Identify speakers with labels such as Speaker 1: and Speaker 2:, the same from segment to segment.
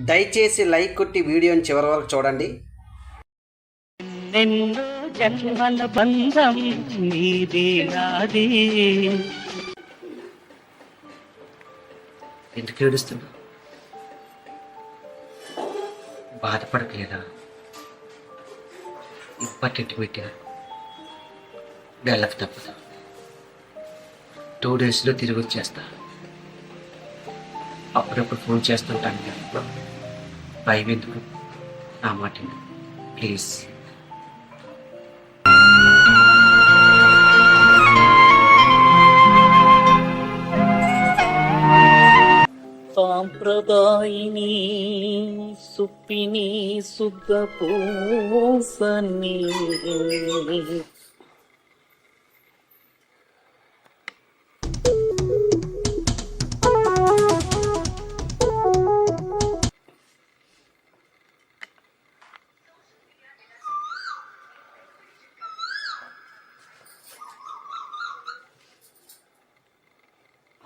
Speaker 1: దయచేసి లైక్ కొట్టి వీడియోని చివరి వరకు చూడండి.
Speaker 2: జన్మల బంధం నీది నాది.
Speaker 3: ఎందుకు ఏడుస్తున్నా? బాధపడకలేదా? ఇంపార్టెంట్ మీటింగ్ వెళ్ళక తప్పదు. 2 డేస్లో తిరిగి వచ్చేస్తా. అప్పుడప్పుడు ఫోన్ చేస్తుంటాను కదా, భయం ఎందుకు? నా మాట ప్లీజ్.
Speaker 2: సాంప్రదాయిని సుప్పిని శుద్ధ పూసని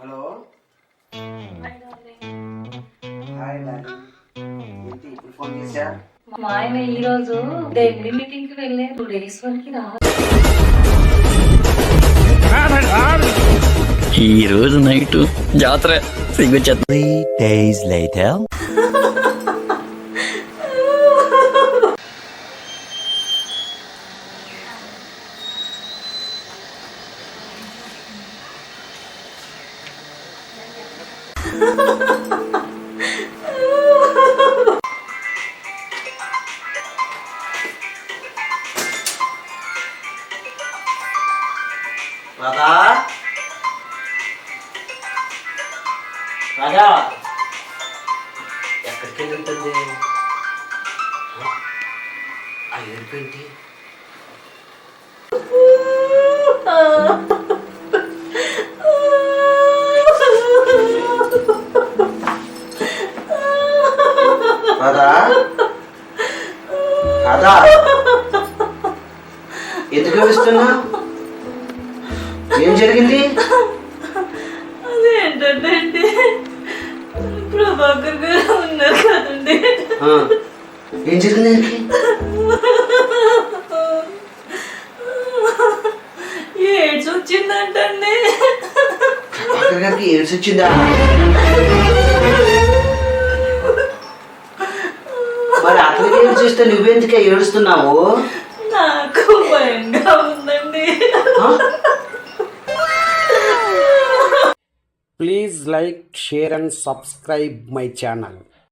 Speaker 1: హలో, హాయ్ డాడీ. ఇప్పుడు ఫోన్ చేశా?
Speaker 4: మా ఆయన ఈరోజు డైలీ మీటింగ్ కి వెళ్ళే 2 days వరకు రా.
Speaker 2: ఈ రోజు నైట్ జాతర. 3 days later.
Speaker 1: రాధా, రాధా ఎక్కడికి వెళ్ళి ఉంటుంది? ఆ ఏడుపు ఏంటి? రాధా, రాధా ఎందుకు ఏడుస్తున్నా? ఏం జరిగింది?
Speaker 4: అదేంటంటే ప్రభాకర్ గారు ఉన్నారు కదండి.
Speaker 1: ఏం జరిగింది?
Speaker 4: ఏడ్స్ వచ్చిందంటండి.
Speaker 1: ప్రభాకర్ గారికి ఏడ్స్ వచ్చిందా? మరి అతనికి ఏం చేస్తే నువ్వెందుకే ఏడుస్తున్నావు?
Speaker 4: నాకు భయంగా ఉందండి.
Speaker 1: Please like, share and subscribe my channel.